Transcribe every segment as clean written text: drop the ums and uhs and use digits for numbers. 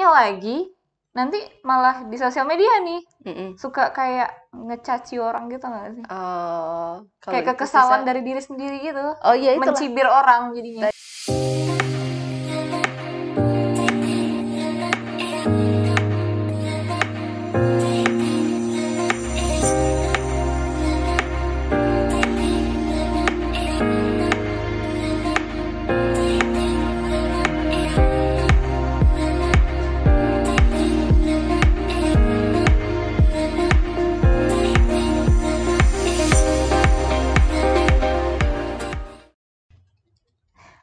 capeknya lagi, nanti malah di sosial media nih Mm-mm. suka kayak ngecaci orang gitu nggak sih? Oh, kalau Kayak itu Tisa. kekesalan dari diri sendiri gitu, Oh iya itulah. mencibir orang jadinya.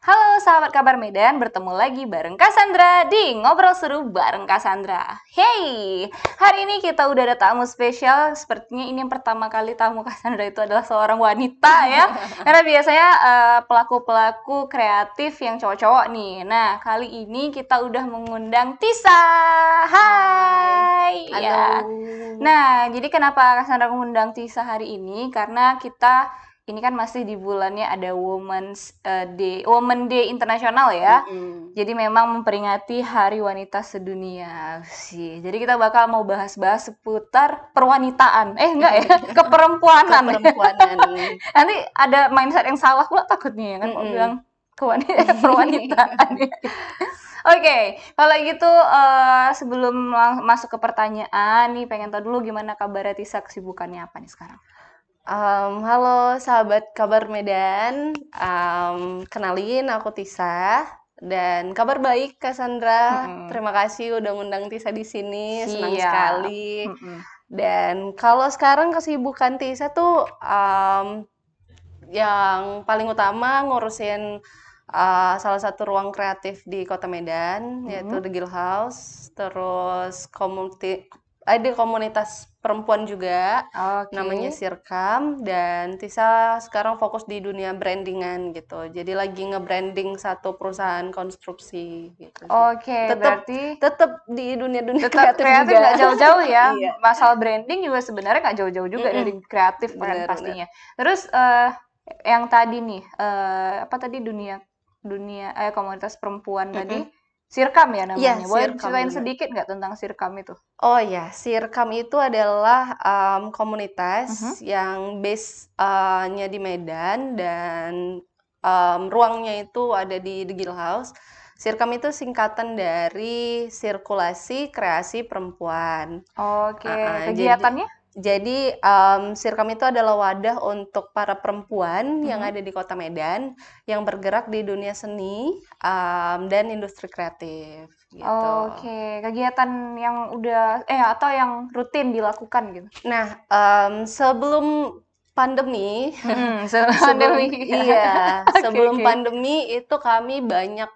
Halo sahabat kabar Medan, bertemu lagi bareng Cassandra di Ngobrol Seru bareng Cassandra. Hey, hari ini kita udah ada tamu spesial. Sepertinya ini yang pertama kali tamu Cassandra itu adalah seorang wanita ya. Karena biasanya pelaku-pelaku kreatif yang cowok-cowok nih. Nah, kali ini kita udah mengundang Tisa. Hai. Halo. Ya. Nah, jadi kenapa Cassandra mengundang Tisa hari ini? Karena kita ini kan masih di bulannya ada Women Day Internasional ya. Mm-mm. Jadi memang memperingati Hari Wanita Sedunia sih. Jadi kita bakal mau bahas-bahas seputar perwanitaan. Enggak ya, keperempuanan. Keperempuanan. Nanti ada mindset yang salah pula takutnya ya kan, mau Mm-mm. bilang perwanitaan. Oke, kalau gitu sebelum masuk ke pertanyaan nih, pengen tahu dulu gimana kabar Tisa, kesibukannya apa nih sekarang? Halo sahabat kabar Medan, kenalin aku Tisa dan kabar baik Cassandra. Mm-mm. Terima kasih udah ngundang Tisa di sini, senang Siap. sekali. Mm-mm. Dan kalau sekarang kesibukan Tisa tuh yang paling utama ngurusin salah satu ruang kreatif di Kota Medan, yaitu The Guild House. Terus ada komunitas perempuan juga, Oke. namanya Sirkam. Dan Tisa sekarang fokus di dunia brandingan gitu. Jadi lagi nge-branding satu perusahaan konstruksi gitu sih. Oke, Tetap berarti di dunia tetap kreatif kreatif juga. nggak jauh-jauh ya. Iya. Masalah branding juga sebenarnya nggak jauh-jauh juga dari kreatif kan Benar. pastinya. Terus yang tadi nih, apa tadi dunia dunia komunitas perempuan tadi, Sirkam ya Iya, namanya. Boleh Sirkam diceritain benar. sedikit nggak tentang Sirkam itu? Oh ya, Sirkam itu adalah komunitas yang base-nya di Medan dan ruangnya itu ada di The Guild House. Sirkam itu singkatan dari Sirkulasi Kreasi Perempuan. Oke, Jadi, kegiatannya? Sirkam itu adalah wadah untuk para perempuan yang ada di Kota Medan yang bergerak di dunia seni dan industri kreatif gitu. Oke, kegiatan yang udah atau yang rutin dilakukan gitu. Nah, sebelum pandemi, Sebelum sebelum pandemi. iya, Oke, sebelum oke. pandemi itu kami banyak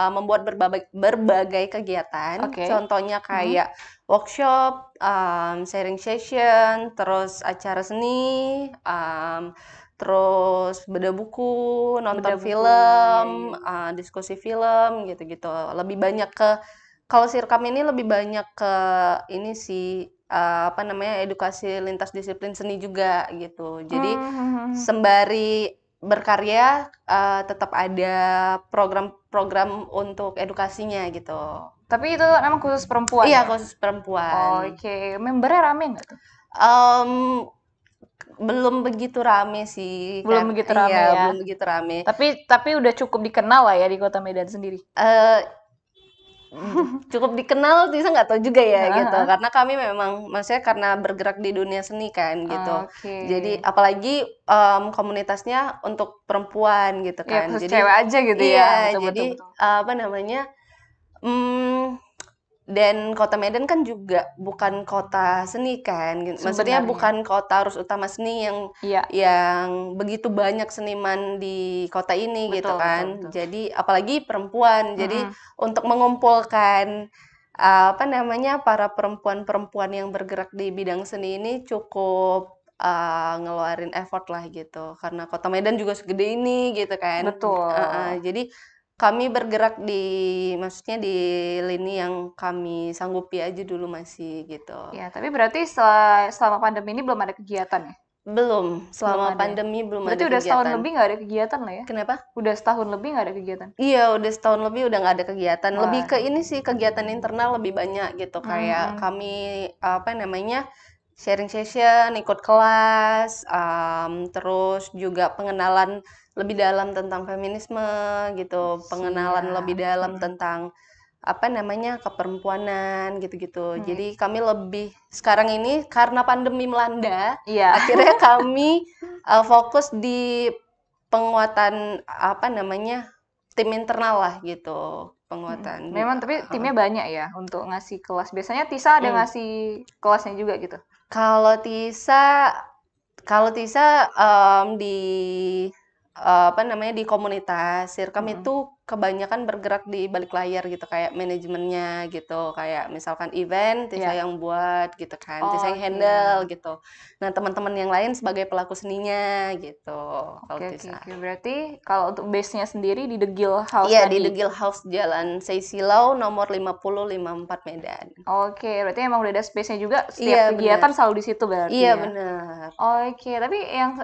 membuat berbagai kegiatan. Oke. Contohnya kayak workshop, sharing session, terus acara seni, terus bedah buku, nonton Bedah buku, film, iya. diskusi film, gitu-gitu. Lebih banyak kalau Sirkam ini lebih banyak ke ini sih, apa namanya, edukasi lintas disiplin seni juga gitu. Jadi sembari berkarya, tetap ada program-program untuk edukasinya gitu. Tapi itu memang khusus perempuan Iya, ya? khusus perempuan. Oke, membernya rame nggak tuh? Mmm, belum begitu rame sih, Belum begitu rame iya, ya. belum begitu rame. Tapi udah cukup dikenal lah ya di Kota Medan sendiri. Eee Cukup dikenal Tisa nggak tahu juga ya gitu, Heeh. karena kami memang maksudnya karena bergerak di dunia seni kan gitu. Oke. Jadi apalagi, komunitasnya untuk perempuan gitu Ya kan. khusus Jadi cewek aja gitu ya. iya, Betul betul jadi betul. apa namanya, mmm, dan Kota Medan kan juga bukan kota seni kan, maksudnya Sebenarnya. bukan kota harus utama seni yang Iya, begitu banyak seniman di kota ini gitu betul betul kan. betul. Jadi apalagi perempuan. Jadi Mm-mm. untuk mengumpulkan apa namanya para perempuan-perempuan yang bergerak di bidang seni ini cukup ngeluarin effort lah gitu. Karena Kota Medan juga segede ini gitu kan. Betul. Jadi kami bergerak maksudnya di lini yang kami sanggupi aja dulu masih gitu. Ya, tapi berarti selama pandemi ini belum ada kegiatan ya? Belum, Belum selama ada ya? pandemi belum Berarti ada udah setahun kegiatan. lebih nggak ada kegiatan lah ya? Kenapa? Udah setahun lebih nggak ada kegiatan? Iya, udah setahun lebih udah nggak ada kegiatan. Lebih Wah. ke ini sih, kegiatan internal lebih banyak gitu. Kayak Mhm. kami, apa namanya, sharing session, ikut kelas, terus juga pengenalan lebih dalam tentang feminisme gitu, pengenalan lebih Siap. dalam tentang apa namanya, keperempuanan gitu-gitu. Jadi kami lebih sekarang ini karena pandemi melanda, Iya. akhirnya kami fokus di penguatan apa namanya, tim internal lah gitu, penguatan. Memang tapi timnya banyak ya untuk ngasih kelas. Biasanya Tisa ada ngasih kelasnya juga gitu. Kalau Tisa, di apa namanya, di komunitas Sirkam itu kebanyakan bergerak di balik layar gitu, kayak manajemennya gitu, kayak misalkan event Tisa Iya. yang buat gitu kan, Tisa yang Oke. handle gitu. Nah, teman-teman yang lain sebagai pelaku seninya gitu, kalau Oke, oke, Tisa. oke. Berarti kalau untuk base-nya sendiri di The Guild House Iya, di tadi. The Guild House Jalan Seysilau nomor 5054 Medan. Oke, berarti emang udah ada space-nya juga. Iya, Setiap benar. kegiatan selalu di situ berarti Iya, ya. benar. Oke, tapi yang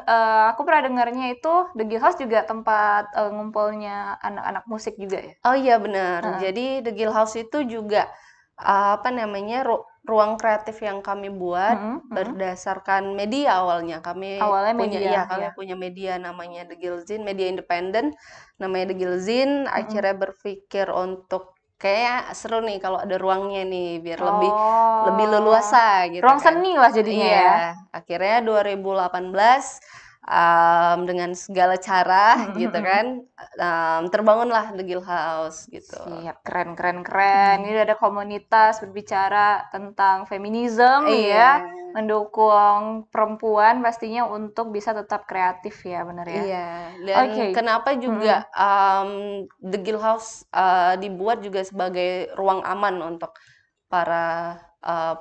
aku pernah dengarnya itu The Guild House juga tempat ngumpulnya anak-anak musik juga ya. Oh iya benar. Heeh. Jadi The Guild House itu juga apa namanya, ruang kreatif yang kami buat Mm-mm, mm-mm. berdasarkan media awalnya. Awalnya media Kami ya. punya media namanya The Guildzine, media independen namanya The Guildzine. Mm-mm. Akhirnya berpikir untuk kayak seru nih kalau ada ruangnya nih biar lebih Oh, leluasa gitu ruang kan. seni lah jadinya ya. Iya, akhirnya 2018 dengan segala cara gitu kan, terbangunlah The Guild House gitu. Siap, keren, keren, keren. Ini udah ada komunitas berbicara tentang feminisme ya, Iya, mendukung perempuan pastinya untuk bisa tetap kreatif ya, bener ya. iya. Dan Oke. kenapa Mm-mm. juga The Guild House dibuat juga sebagai ruang aman untuk para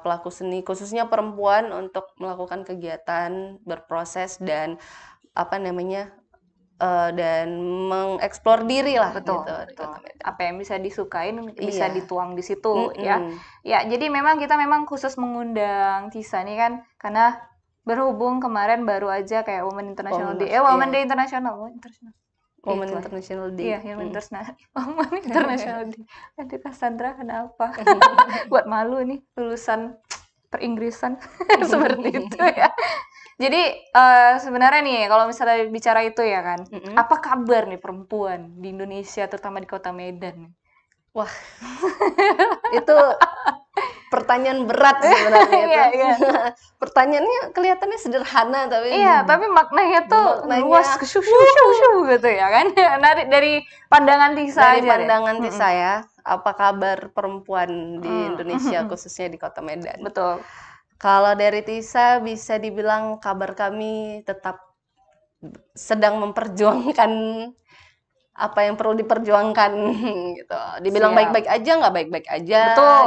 pelaku seni, khususnya perempuan untuk melakukan kegiatan, berproses dan apa namanya, dan mengeksplor diri lah Betul, gitu di betul. Kota Medan. Apa yang bisa disukain bisa Iya, dituang di situ ya. mhm, Ya, jadi memang kita memang khusus mengundang Tisa nih kan karena berhubung kemarin baru aja kayak Women International Day. iya, Women Day International, Women International. Women Itulah. International Iya, Day, Women mhm. International. Women International Day. Aduh, Cassandra kenapa? Buat malu nih lulusan peringgrisan seperti itu ya. Jadi sebenarnya nih kalau misalnya bicara itu ya kan, Mhm. apa kabar nih perempuan di Indonesia terutama di Kota Medan? Wah, itu pertanyaan berat sebenarnya itu. Iya, iya. Pertanyaannya kelihatannya sederhana tapi Iya, tapi maknanya tuh luas maknanya shu shu shu shu gitu ya kan. Dari pandangan Tisa dari aja deh. pandangan saya, apa kabar perempuan di Indonesia Mm. khususnya di Kota Medan? Betul. Kalau dari Tisa bisa dibilang kabar kami tetap sedang memperjuangkan apa yang perlu diperjuangkan gitu. Dibilang Siap. baik-baik aja, nggak baik-baik aja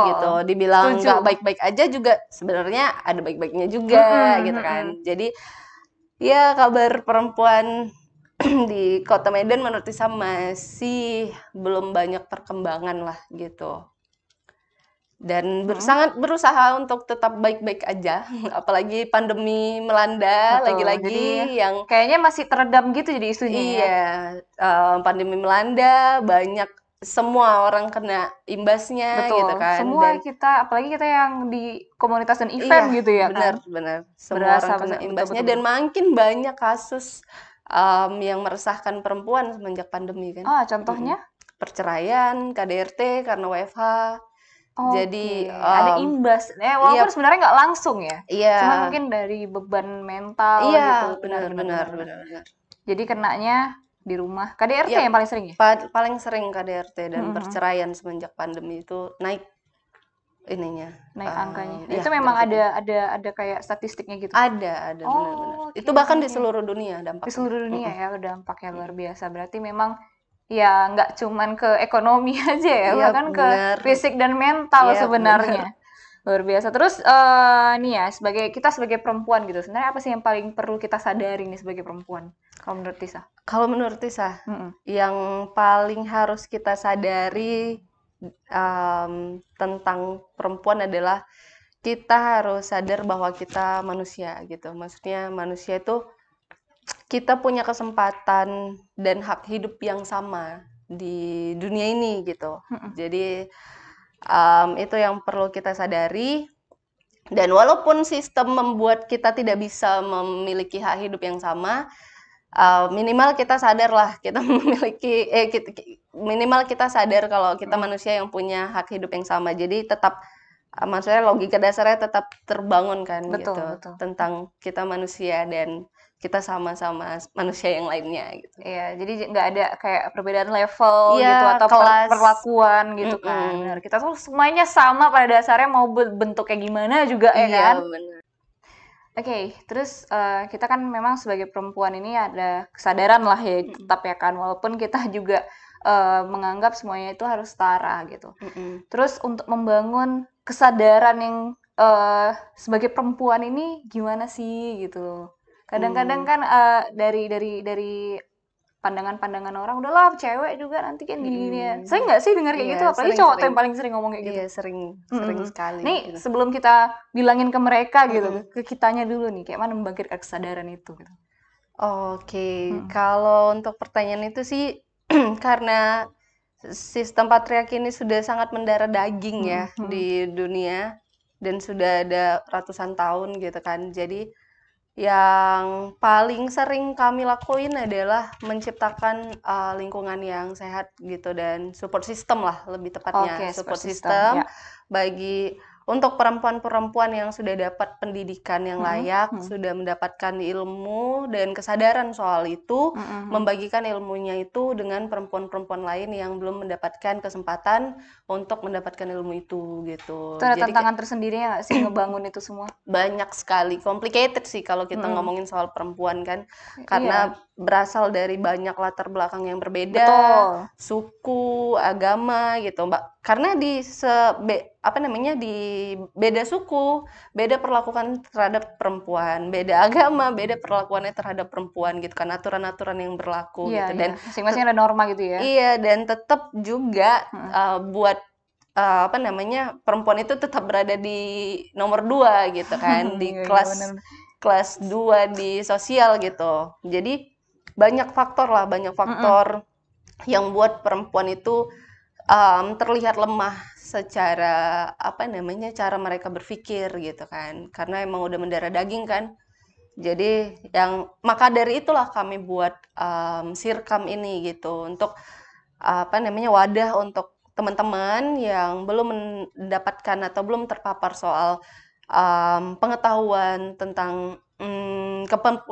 gitu. Betul. Dibilang nggak Setuju. baik-baik aja juga sebenarnya ada baik-baiknya juga Mm-mm, gitu kan. mm-mm. Jadi ya kabar perempuan di Kota Medan menurut saya masih belum banyak perkembangan lah gitu. Dan Mm-mm. sangat berusaha untuk tetap baik-baik aja, apalagi pandemi melanda Betul. Jadi lagi-lagi yang kayaknya masih teredam gitu jadi isunya ya. iya, pandemi melanda, banyak semua orang kena imbasnya gitu Betul. kan, Semua dan kita, apalagi kita yang di komunitas dan iya, event gitu ya benar kan. benar, semua Berasa orang kena betul imbasnya betul dan betul. makin banyak kasus, yang meresahkan perempuan semenjak pandemi kan. Ah, Mhm. contohnya? Perceraian, KDRT karena WFH, jadi, Oke, ada imbas. iya Walaupun sebenarnya nggak langsung ya. iya Cuma mungkin dari beban mental iya, gitu. Benar benar benar benar benar benar. benar benar. Jadi kenanya di rumah. KDRT Iya, yang paling sering ya? paling sering KDRT dan Mhm. perceraian semenjak pandemi itu naik ininya, Naik angkanya. Nah, iya itu memang grafiknya. ada kayak statistiknya gitu. Ada benar-benar. Oh, oke Itu oke bahkan di oke. seluruh dunia Di dampaknya. seluruh dunia Mhm, ya dampaknya luar mhm. biasa. Berarti memang ya nggak cuman ke ekonomi aja ya, Iya bahkan ke benar, fisik dan mental iya benar. sebenarnya. Luar biasa. Terus nih ya, sebagai perempuan gitu, sebenarnya apa sih yang paling perlu kita sadari nih sebagai perempuan? Kalau menurut Tisa? Kalau menurut Tisa, Mm-mm. yang paling harus kita sadari tentang perempuan adalah kita harus sadar bahwa kita manusia gitu. Maksudnya manusia itu kita punya kesempatan dan hak hidup yang sama di dunia ini gitu. Jadi itu yang perlu kita sadari. Dan walaupun sistem membuat kita tidak bisa memiliki hak hidup yang sama, minimal kita sadar lah kita memiliki minimal kita sadar kalau kita manusia yang punya hak hidup yang sama. Jadi tetap maksudnya logika dasarnya tetap terbangun kan Betul, gitu betul. tentang kita manusia dan kita sama-sama manusia yang lainnya gitu. Iya, jadi nggak ada kayak perbedaan level Iya, gitu atau kelas. perlakuan gitu kan. Benar. Kita tuh semuanya sama pada dasarnya, mau bentuk kayak gimana juga ya Iya, kan. benar. Oke, terus kita kan memang sebagai perempuan ini ada kesadaran lah ya, tetap ya kan, walaupun kita juga menganggap semuanya itu harus setara gitu. Terus untuk membangun kesadaran yang sebagai perempuan ini gimana sih gitu? Kadang-kadang kan dari pandangan-pandangan orang, udahlah cewek juga nanti kan gini-gini ya. Sering nggak sih dengar kayak Iya, gitu? Apalagi cowok tuh yang paling sering ngomong kayak gitu. Iya, sering sekali. Nih Gitu. sebelum kita bilangin ke mereka gitu, ke kitanya dulu nih, kayak mana membangkitkan kesadaran itu gitu. Oke, kalau untuk pertanyaan itu sih karena sistem patriarki ini sudah sangat mendarah daging ya di dunia dan sudah ada ratusan tahun gitu kan. Jadi yang paling sering kami lakuin adalah menciptakan lingkungan yang sehat gitu dan support system lah lebih tepatnya. Oke, Support support system, system ya. bagi untuk perempuan-perempuan yang sudah dapat pendidikan yang layak, sudah mendapatkan ilmu dan kesadaran soal itu, membagikan ilmunya itu dengan perempuan-perempuan lain yang belum mendapatkan kesempatan untuk mendapatkan ilmu itu gitu. Itu ada Jadi tantangan tersendirinya nggak sih ngebangun itu semua? banyak sekali, complicated sih kalau kita ngomongin soal perempuan kan, Iya. karena berasal dari banyak latar belakang yang berbeda, Betul. suku, agama gitu, Mbak. Karena di beda suku, beda perlakuan terhadap perempuan, beda agama, beda perlakuannya terhadap perempuan gitu kan, aturan-aturan yang berlaku Iya, gitu. iya. Dan Masing-masing ada norma gitu ya. iya, dan tetap juga buat perempuan itu tetap berada di nomor 2 gitu kan, di Iya, kelas bener. kelas 2 di sosial gitu. Jadi banyak faktor yang buat perempuan itu terlihat lemah secara cara mereka berpikir gitu kan. Karena emang udah mendarah daging kan. Jadi maka dari itulah kami buat Sirkam ini gitu untuk wadah untuk teman-teman yang belum mendapatkan atau belum terpapar soal pengetahuan tentang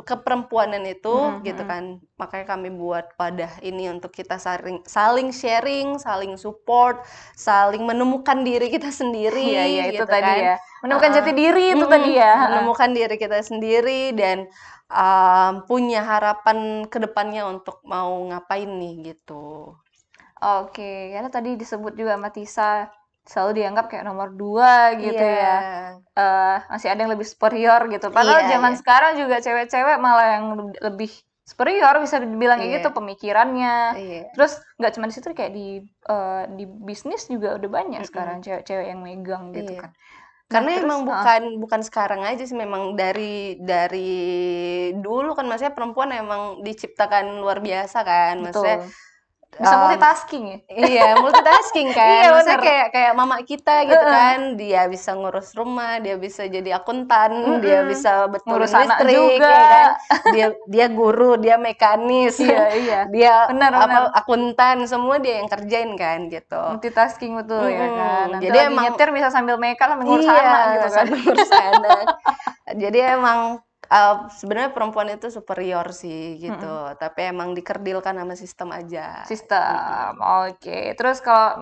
keperempuanan itu gitu kan. Makanya kami buat wadah ini untuk kita saling sharing, saling support, saling menemukan diri kita sendiri. Iya, iya, itu gitu tadi kan. ya. Menemukan jati diri itu tadi ya. Menemukan diri kita sendiri dan punya harapan ke depannya untuk mau ngapain nih gitu. Oke, karena tadi disebut juga sama Tisa selalu dianggap kayak nomor 2 gitu Iya. ya. Masih ada yang lebih superior gitu. Padahal Iya, zaman iya. sekarang juga cewek-cewek malah yang lebih superior, bisa dibilang kayak Iya. gitu, pemikirannya. Iya. Terus nggak cuma di situ, kayak di bisnis juga udah banyak sekarang cewek-cewek yang megang gitu Iya. kan. Karena terus, emang bukan sekarang aja sih, memang dari dulu kan, maksudnya perempuan emang diciptakan luar biasa kan. Maksudnya betul. Bisa multitasking ya? Iya, multitasking kan. Iya, Maksudnya bener. kayak mama kita gitu kan, dia bisa ngurus rumah, dia bisa jadi akuntan, dia bisa betulin Ngurus anak listrik, juga. ya kan. Dia guru, dia mekanis, Iya, iya. dia Benar. akuntan, semua dia yang kerjain kan gitu. Multitasking betul ya kan. Nanti Jadi lagi emang nyetir bisa sambil make up, sambil ngurus iya, anak gitu kan. sambil ngurus anak. Jadi emang sebenarnya perempuan itu superior sih gitu, tapi emang dikerdilkan sama sistem aja. Sistem. Oke. Terus kalau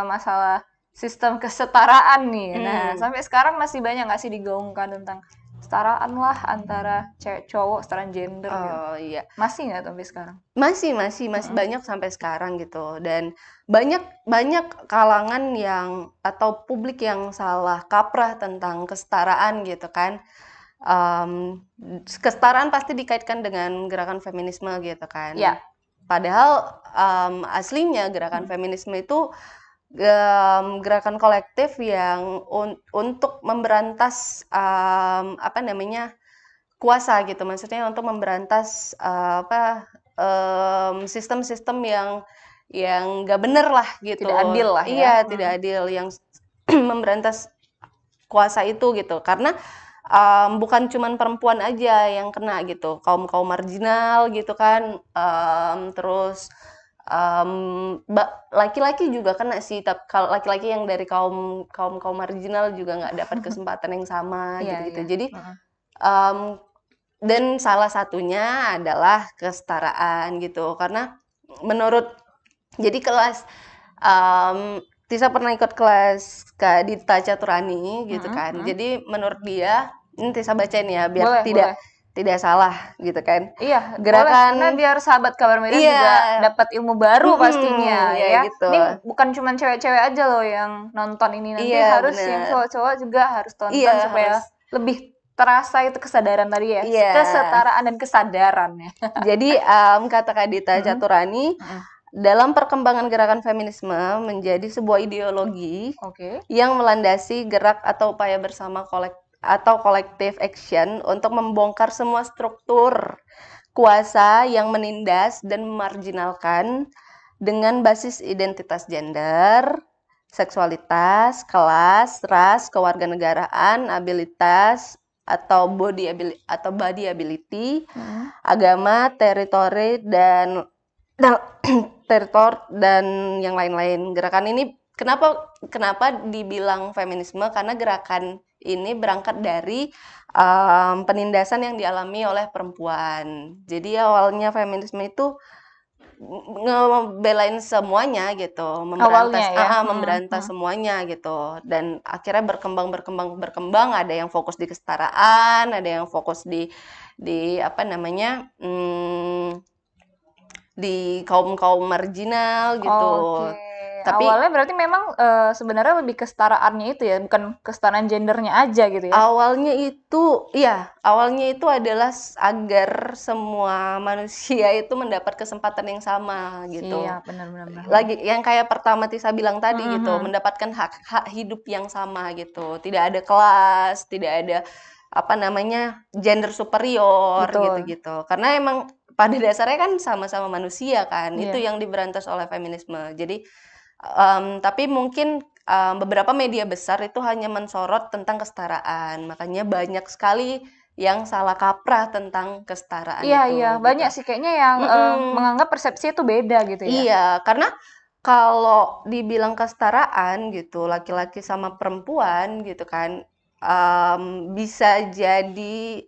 masalah sistem kesetaraan nih. Nah, sampai sekarang masih banyak nggak sih digaungkan tentang kesetaraan lah antara cewek cowok, kesetaraan gender gitu. Oh iya. Masih nggak sampai sekarang? Masih banyak sampai sekarang gitu, dan banyak kalangan atau publik yang salah kaprah tentang kesetaraan gitu kan. Kesetaraan pasti dikaitkan dengan gerakan feminisme gitu kan. Ya. Padahal aslinya gerakan feminisme itu gerakan kolektif yang untuk memberantas apa namanya kuasa gitu, maksudnya untuk memberantas sistem-sistem yang nggak bener lah gitu. Tidak adil lah ya. Iya, tidak adil yang memberantas kuasa itu gitu. Karena bukan cuman perempuan aja yang kena gitu, kaum marginal gitu kan, terus laki-laki juga kena sih, kalau laki-laki yang dari kaum marginal juga nggak dapat kesempatan yang sama Iya, gitu-gitu. iya. Jadi dan salah satunya adalah kesetaraan gitu, karena menurut jadi kelas Tisa pernah ikut kelas Kak Dita Caturani gitu kan. Jadi menurut dia, ini Tisa bacain ya biar Boleh. tidak salah gitu kan. Iya, boleh. Gerakan Karena biar sahabat Kabar Medan Iya. juga dapat ilmu baru pastinya ya ya. gitu. Ini bukan cuma cewek-cewek aja loh yang nonton ini, nanti Iya, harus yang bener. cowok-cowok juga harus tonton Iya, supaya lebih terasa itu kesadaran tadi ya. Iya. Kesetaraan dan kesadaran ya. Jadi kata Kak Dita Caturani, dalam perkembangan gerakan feminisme menjadi sebuah ideologi yang melandasi gerak atau upaya bersama collective action untuk membongkar semua struktur kuasa yang menindas dan memarginalkan dengan basis identitas gender, seksualitas, kelas, ras, kewarganegaraan, abilitas atau body ability, agama, teritori dan yang lain-lain. Gerakan ini kenapa dibilang feminisme? Karena gerakan ini berangkat dari penindasan yang dialami oleh perempuan. Jadi awalnya feminisme itu ngebelain semuanya gitu, memberantas semuanya gitu, dan akhirnya berkembang, ada yang fokus di kesetaraan, ada yang fokus di apa namanya di kaum marginal gitu. Tapi awalnya berarti memang sebenarnya lebih kesetaraannya itu ya, bukan kesetaraan gendernya aja gitu ya. Awalnya itu adalah agar semua manusia itu mendapat kesempatan yang sama gitu. Iya, benar. Lagi yang kayak pertama Tisa bilang tadi gitu, mendapatkan hak hidup yang sama gitu. Tidak ada kelas, tidak ada apa namanya gender superior gitu. Karena emang pada dasarnya kan sama-sama manusia kan. Itu yang diberantas oleh feminisme. Jadi tapi mungkin beberapa media besar itu hanya mensorot tentang kesetaraan, makanya banyak sekali yang salah kaprah tentang kesetaraan itu. Iya, banyak sih kayaknya yang menganggap persepsi itu beda gitu ya. Iya, karena kalau dibilang kesetaraan gitu, laki-laki sama perempuan gitu kan, bisa jadi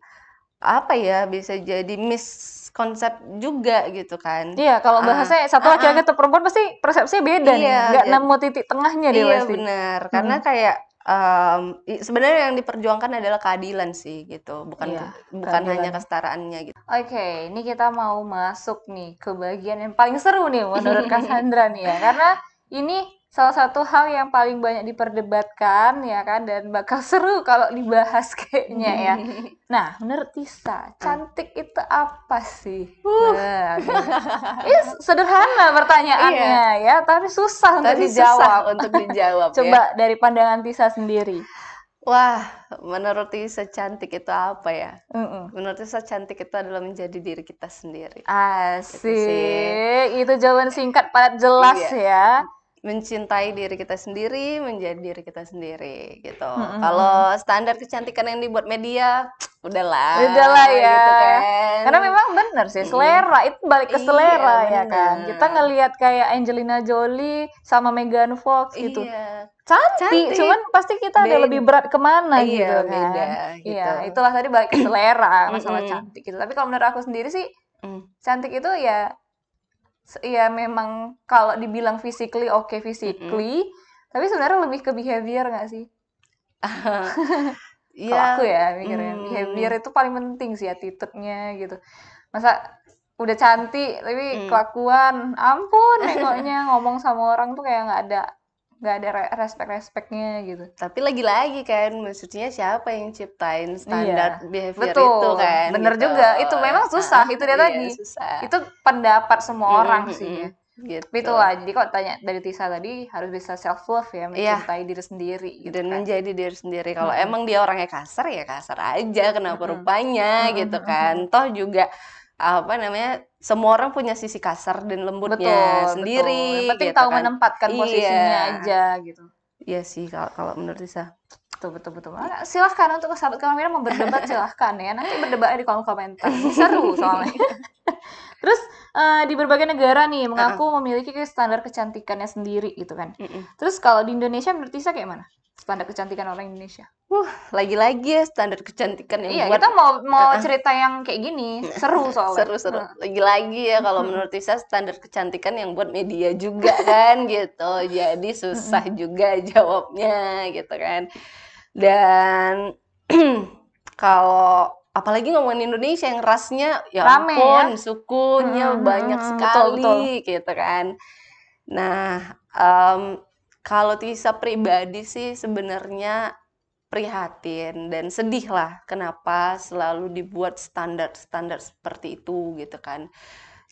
bisa jadi miskonsep juga gitu kan. Iya, kalau bahasanya satu laki-laki atau perempuan pasti persepsinya beda nih, nggak nemu titik tengahnya dia pasti. Iya benar, karena kayak sebenarnya yang diperjuangkan adalah keadilan sih gitu, bukan hanya kesetaraannya gitu. Oke, ini kita mau masuk nih ke bagian yang paling seru nih menurut Cassandra nih ya, karena ini salah satu hal yang paling banyak diperdebatkan ya kan, dan bakal seru kalau dibahas kayaknya ya. Nah, menurut Tisa, cantik itu apa sih? Ini sederhana pertanyaannya ya, tapi susah untuk dijawab. Coba dari pandangan Tisa sendiri. Wah, menurut Tisa cantik itu apa ya? Menurut Tisa cantik itu adalah menjadi diri kita sendiri. Asik, itu jawaban singkat padat jelas ya. Mencintai diri kita sendiri, menjadi diri kita sendiri gitu. Kalau standar kecantikan yang dibuat media, udahlah ya gitu kan. Karena memang benar sih, selera itu balik ke selera ya kan. Kita ngelihat kayak Angelina Jolie sama Megan Fox gitu, cantik, cuman pasti kita ada lebih berat kemana gitu kan. Beda, gitu. Iya, itulah tadi balik ke selera masalah cantik gitu. Tapi kalau menurut aku sendiri sih, cantik itu ya memang kalau dibilang physically physically, tapi sebenarnya lebih ke behavior nggak sih? Kalau aku ya mikirnya behavior itu paling penting sih, attitude-nya gitu. Masa udah cantik tapi kelakuan ampun nengoknya, ngomong sama orang tuh kayak nggak ada respect-respectnya gitu. Tapi lagi-lagi kan, maksudnya siapa yang ciptain standar behavior itu kan? Bener gitu. Juga, itu memang susah, itu dia tadi. Susah. Itu pendapat semua orang sih ya. gitu. Itulah, jadi kalau tanya dari Tisa tadi harus bisa self love ya, Iya, mencintai diri sendiri gitu dan kan. menjadi diri sendiri. Kalau Mm-mm. emang dia orangnya kasar ya kasar aja, kenapa Mm-mm. rupanya Mm-mm, gitu mm-mm. kan. Toh juga apa namanya, semua orang punya sisi kasar dan lembutnya Betul, betul. Yang sendiri penting gitu tahu kan. menempatkan posisinya Iya, aja gitu. iya sih kalau kalau menurut Lisa. Betul, betul, betul. Nah, silahkan untuk sahabat Kamera mau berdebat silahkan ya. Nanti berdebat di kolom komentar. Ini seru soalnya. Terus di berbagai negara nih Heeh, mengaku memiliki standar kecantikannya sendiri gitu kan. mm-mm. Terus kalau di Indonesia menurut Tisa kayak mana? Standar kecantikan orang Indonesia. Lagi-lagi ya standar kecantikan yang Iya, buat kita mau mau heeh, cerita yang kayak gini, seru soalnya. seru-seru. Lagi-lagi ya kalau menurut Lisa standar kecantikan yang buat media juga kan gitu. Jadi susah Mm-mm. juga jawabnya gitu kan. Dan kalau apalagi ngomongin Indonesia yang rasnya ya Rame ya. ampun sukunya Mm-mm, banyak mm-mm, betul, betul. sekali gitu kan. Nah, kalau Tisa pribadi sih sebenarnya prihatin dan sedih lah kenapa selalu dibuat standar-standar seperti itu gitu kan.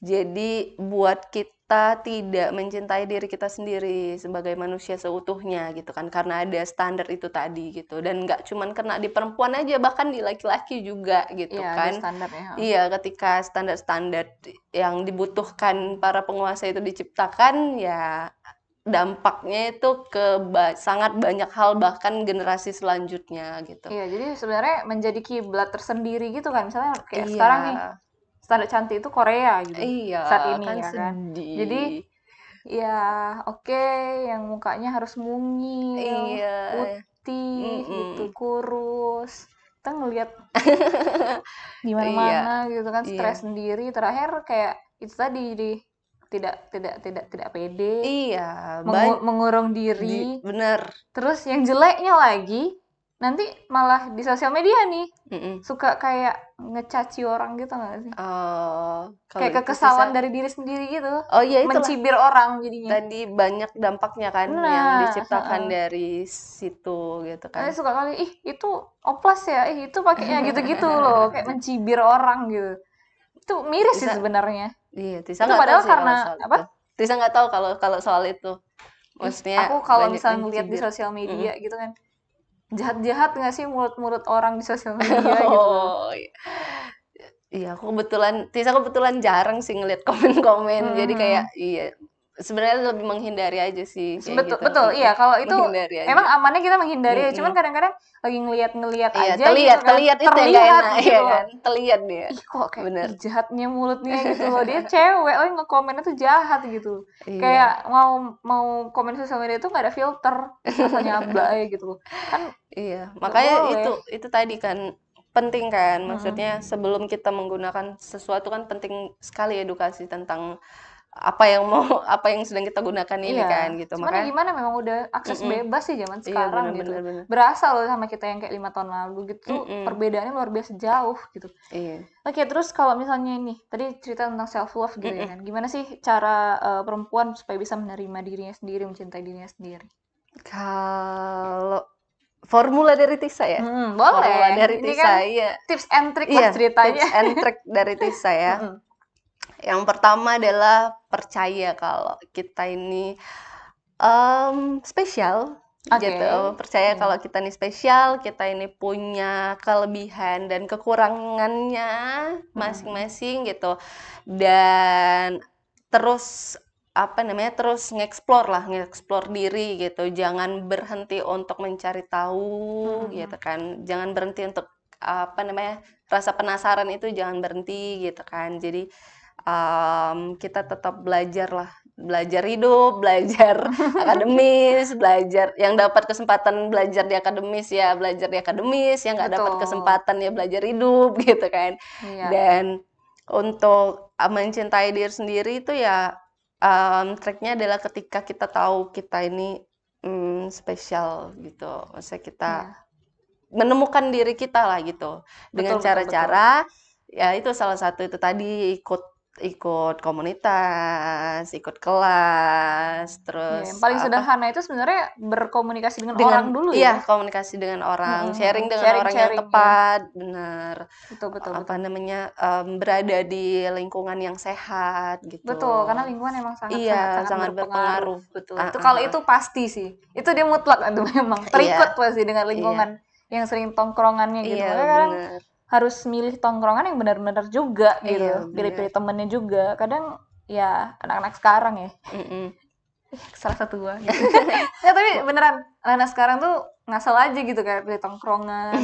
Jadi buat kita tidak mencintai diri kita sendiri sebagai manusia seutuhnya gitu kan karena ada standar itu tadi gitu dan nggak cuman kena di perempuan aja bahkan di laki-laki juga gitu Iya, ada kan. standar ya. Iya, ketika standar-standar yang dibutuhkan para penguasa itu diciptakan ya dampaknya itu ke sangat banyak hal bahkan generasi selanjutnya gitu. Iya, jadi sebenarnya menjadi kiblat tersendiri gitu kan. Misalnya kayak Iya, sekarang nih, standar cantik itu Korea gitu. iya Saat kan ini ya kan. Jadi sedih. ya oke, yang mukanya harus mungil, Iya, putih gitu, mm-mm. kurus. Kita ngelihat di Iya, mana-mana gitu kan, iya, stres sendiri. Terakhir kayak itu tadi jadi tidak pede, iya, ban mengurung di diri. bener. Terus yang jeleknya lagi, nanti malah di sosial media nih, Mm-mm. suka kayak ngecaci orang gitu nggak sih? Kalau Kayak itu Tisa, kekesalan dari diri sendiri gitu, oh iya itulah mencibir orang jadinya. tadi banyak dampaknya kan yang Nah, diciptakan dari situ gitu kan. nanti suka kali, ih itu oplas ya, ih itu pakainya gitu-gitu loh, kayak mencibir orang gitu. Itu miris sih Tisa, sebenarnya. iya, Tisa Itu nggak tahu padahal sih kalau karena soal apa? itu. Tisa nggak tahu kalau kalau soal itu. Ih, Maksudnya aku kalau banyak misalnya ngeliat di mencibir. sosial Mm-mm. media gitu kan, jahat-jahat nggak sih mulut-mulut orang di sosial media gitu loh. Oh, iya, aku kebetulan, Tisa kebetulan jarang sih ngeliat komen-komen. Jadi kayak, Mhm. iya, sebenarnya lebih menghindari aja sih kayak Betul, gitu. betul. Iya, kalau itu Menghindari aja. emang amannya kita menghindari ya. Cuman Mm-mm. kadang-kadang lagi ngeliat-ngeliat Iya, aja gitu terlihat, kan, terlihat itu yang nggak terlihat enak, gitu ya loh. kan? Terlihat dia, Ih, kok kayak bener. ih, jahatnya mulutnya gitu loh. Dia cewek, oh ngekomennya tuh jahat gitu. Kayak Iya, mau mau komen sosial media itu nggak ada filter, asal nyablak gitu loh. Kan iya. nggak Makanya boleh. itu tadi kan penting kan. Maksudnya Mm-mm. sebelum kita menggunakan sesuatu kan penting sekali edukasi tentang apa yang mau apa yang sedang kita gunakan ini Iya, kan gitu. cuman ya Makanya gimana memang udah akses mm-mm. bebas sih zaman Iya sekarang gitu. benar-benar benar. Berasa loh sama kita yang kayak 5 tahun lalu gitu tuh Mm-mm. perbedaannya luar biasa jauh gitu. Iya. Oke, terus kalau misalnya ini tadi cerita tentang self love gitu ya Mm-mm. kan. Gimana sih cara perempuan supaya bisa menerima dirinya sendiri, mencintai dirinya sendiri? Kalau formula dari Tisa ya? Formula Boleh. dari Ini kan Tisa, iya. tips and trick lah Iya, tips ceritanya. and trick dari Tisa ya. Mm-mm. Yang pertama adalah percaya kalau kita ini spesial Oke. gitu. Percaya Hmm. kalau kita ini spesial, kita ini punya kelebihan dan kekurangannya Mm-mm. masing-masing gitu. Dan terus apa namanya? Terus ngeksplor diri gitu. Jangan berhenti untuk mencari tahu gitu Mm-mm. kan. Jangan berhenti untuk apa namanya? Rasa penasaran itu jangan berhenti gitu kan. Jadi kita tetap belajar lah, belajar hidup, belajar akademis, belajar yang dapat kesempatan belajar di akademis ya belajar di akademis, yang nggak dapat Betul. kesempatan ya belajar hidup gitu kan. Iya. Dan untuk mencintai diri sendiri itu ya triknya adalah ketika kita tahu kita ini spesial gitu, maksudnya kita Iya. menemukan diri kita lah gitu dengan Betul, betul, betul. cara-cara ya itu salah satu itu tadi ikut ikut komunitas, ikut kelas, Iya, yang terus paling sederhana itu sebenarnya berkomunikasi dengan orang dulu iya, ya? komunikasi dengan orang, sharing dengan orang yang Sharing-sharing ya. tepat, benar. Betul betul Apa betul. namanya, berada di lingkungan yang sehat Betul, gitu. karena lingkungan emang sangat sangat Iya, sangat sangat berpengaruh, berpengaruh. betul. Itu Heeh kalau heeh. itu pasti sih. Itu dia mutlak itu memang terikut Iya pasti dengan iya lingkungan yang sering tongkrongannya gitu. iya, Makanya kadang bener. harus milih tongkrongan yang benar-benar juga Iya, gitu. bener. Pilih-pilih temennya juga. Kadang ya anak-anak sekarang ya, Mhm. salah satu gua gitu. Ya tapi beneran anak sekarang tuh ngasal aja gitu kayak pilih tongkrongan.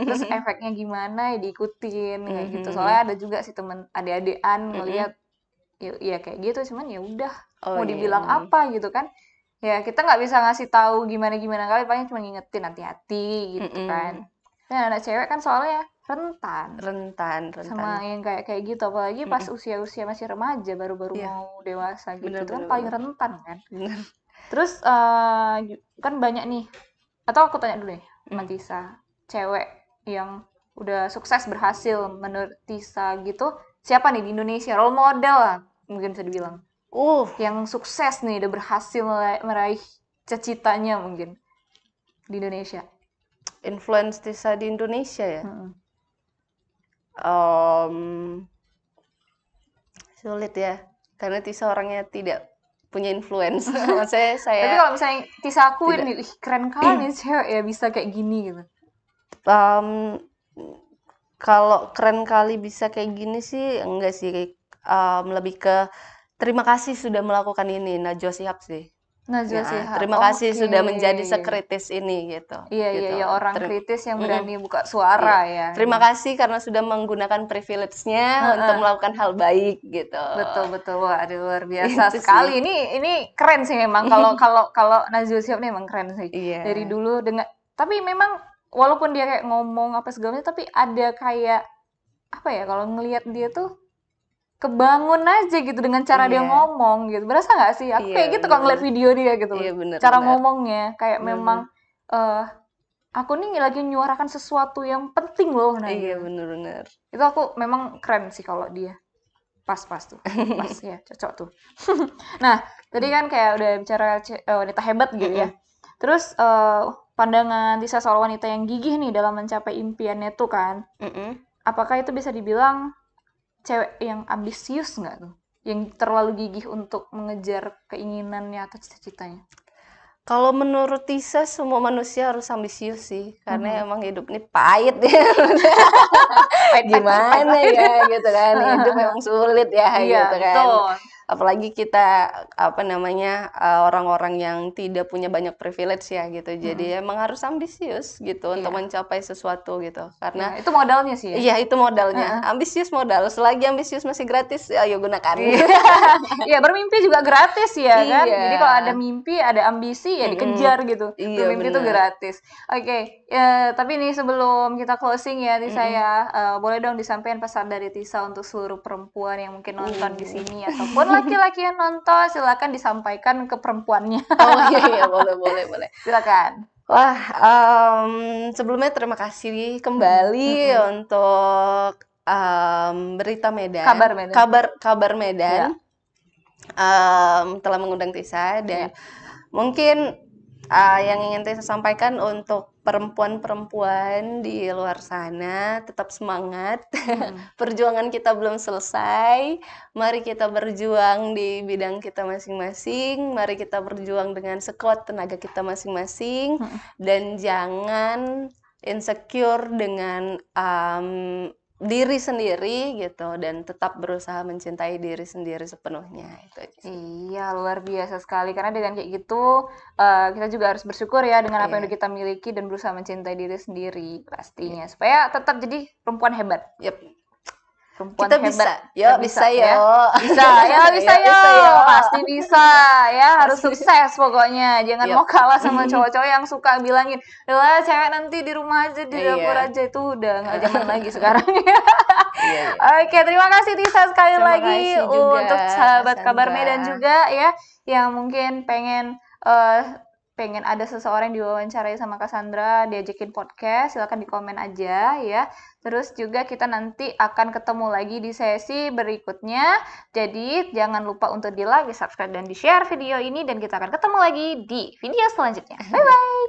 Terus efeknya gimana ya diikutin kayak gitu. Mhm. Soalnya ada juga sih temen adik-adikan Mhm. ngelihat ya kayak gitu cuman ya udah Oh, mau iya, dibilang bener. apa gitu kan. Ya kita nggak bisa ngasih tahu gimana-gimana kali paling cuma ngingetin hati-hati gitu kan. Mhm. Dan anak cewek kan soalnya rentan Rentan. sama yang kayak gitu apalagi pas Mhm. usia-usia masih remaja baru-baru Iya, mau dewasa gitu bener itu kan bener paling bener. rentan kan. Bener. Terus kan banyak nih atau aku tanya dulu nih sama Mhm. Tisa, cewek yang udah sukses berhasil menurut Tisa gitu siapa nih di Indonesia role model lah mungkin bisa dibilang Uh, yang sukses nih udah berhasil meraih cita-citanya mungkin di Indonesia. influence Tisa di Indonesia ya? Mm-mm. Mmm, sulit ya, karena Tisa orangnya tidak punya influence. Maksudnya Tapi saya kalau misalnya Tisa akuin tidak nih, ih keren kali nih cewek ya bisa kayak gini gitu. mmm, kalau keren kali bisa kayak gini sih enggak sih, lebih ke terima kasih sudah melakukan ini, Najwa Shihab sih. Najwa Ya, Shihab, terima kasih oke. sudah menjadi sekritis ini gitu Iya iya gitu. iya orang Terim kritis yang mhm, berani buka suara iya. ya. Terima kasih karena sudah menggunakan privilege-nya untuk Heeh. melakukan hal baik gitu. Betul betul. Wah, aduh luar biasa Itu sih. sekali. Ini keren sih memang kalau kalau kalau Najwa Shihab nih memang keren sih. Dari Iya. dulu dengan tapi memang walaupun dia kayak ngomong apa segala macam tapi ada kayak apa ya kalau ngelihat dia tuh kebangun aja gitu dengan cara dia Iya. ngomong gitu. Berasa nggak sih? Aku Iya, kayak gitu bener kalau ngeliat bener. video dia gitu loh. Iya, bener Cara bener. ngomongnya kayak Bener bener. memang eh aku nih lagi menyuarakan sesuatu yang penting loh nah Iya, gitu. bener bener. Itu aku memang keren sih kalau dia. Pas-pas tuh. Pas ya, cocok tuh. Nah, tadi kan kayak udah bicara wanita hebat gitu ya. Mhm. Terus pandangan Tisa soal wanita yang gigih nih dalam mencapai impiannya tuh kan. Mhm. Apakah itu bisa dibilang cewek yang ambisius nggak tuh? Yang terlalu gigih untuk mengejar keinginannya atau cita-citanya? Kalau menurut Tisa semua manusia harus ambisius sih, karena Mhm. emang hidup ini pahit ya. Gimana Pahit. ya gitu kan, hidup memang sulit ya Iya, gitu kan. betul. Apalagi kita, apa namanya, orang-orang yang tidak punya banyak privilege ya gitu. Jadi Mhm. emang harus ambisius gitu untuk Iya. mencapai sesuatu gitu. Iya, Karena itu modalnya sih ya. iya itu modalnya, Heeh. ambisius modal, selagi ambisius masih gratis, ayo gunakan. Iya. Iya, bermimpi juga gratis ya kan. Iya, Jadi kalau ada mimpi, ada ambisi ya mhm, dikejar gitu. iya Bermimpi itu bener, gratis. Oke, ya, tapi nih sebelum kita closing ya, Tisa mhm, ya, boleh dong disampaikan pesan dari Tisa untuk seluruh perempuan yang mungkin nonton di uh. sini ataupun laki-laki yang nonton, silakan disampaikan ke perempuannya. Oh iya iya, boleh boleh boleh. Silakan. Wah, sebelumnya terima kasih Mhm, kembali mhm. untuk, Berita Medan, Kabar Medan. kabar Ya, Medan, telah mengundang Tisa dan ya. mungkin, yang ingin Tisa sampaikan untuk perempuan-perempuan di luar sana, tetap semangat, Mhm. perjuangan kita belum selesai, mari kita berjuang di bidang kita masing-masing, mari kita berjuang dengan sekuat tenaga kita masing-masing, Mhm. dan jangan insecure dengan, diri sendiri gitu, dan tetap berusaha mencintai diri sendiri sepenuhnya, itu aja sih. Iya, luar biasa sekali. Karena dengan kayak gitu, kita juga harus bersyukur ya dengan apa yang Iya, udah kita miliki dan berusaha mencintai diri sendiri pastinya. Supaya tetap jadi perempuan hebat. yap. Perempuan Kita hebat. bisa, Kita yuk bisa bisa ya. yuk. Bisa, ya bisa Yuk ya. bisa yuk. Pasti bisa ya. Harus Pasti. sukses pokoknya. Jangan mau Yap. kalah sama cowok-cowok yang suka bilangin, "Lah, cewek nanti di rumah aja, di dapur Iya. aja." Itu udah nggak zaman lagi sekarang ya. Iya iya. Oke, terima kasih Tisa sekali Terima lagi kasih juga untuk Kak sahabat kabar Sandra. Medan juga ya yang mungkin pengen eh pengen ada seseorang yang diwawancarai sama Cassandra, diajakin podcast, silakan di komen aja ya. Terus juga kita nanti akan ketemu lagi di sesi berikutnya. Jadi jangan lupa untuk di like, di subscribe, dan di share video ini. Dan kita akan ketemu lagi di video selanjutnya. Bye-bye!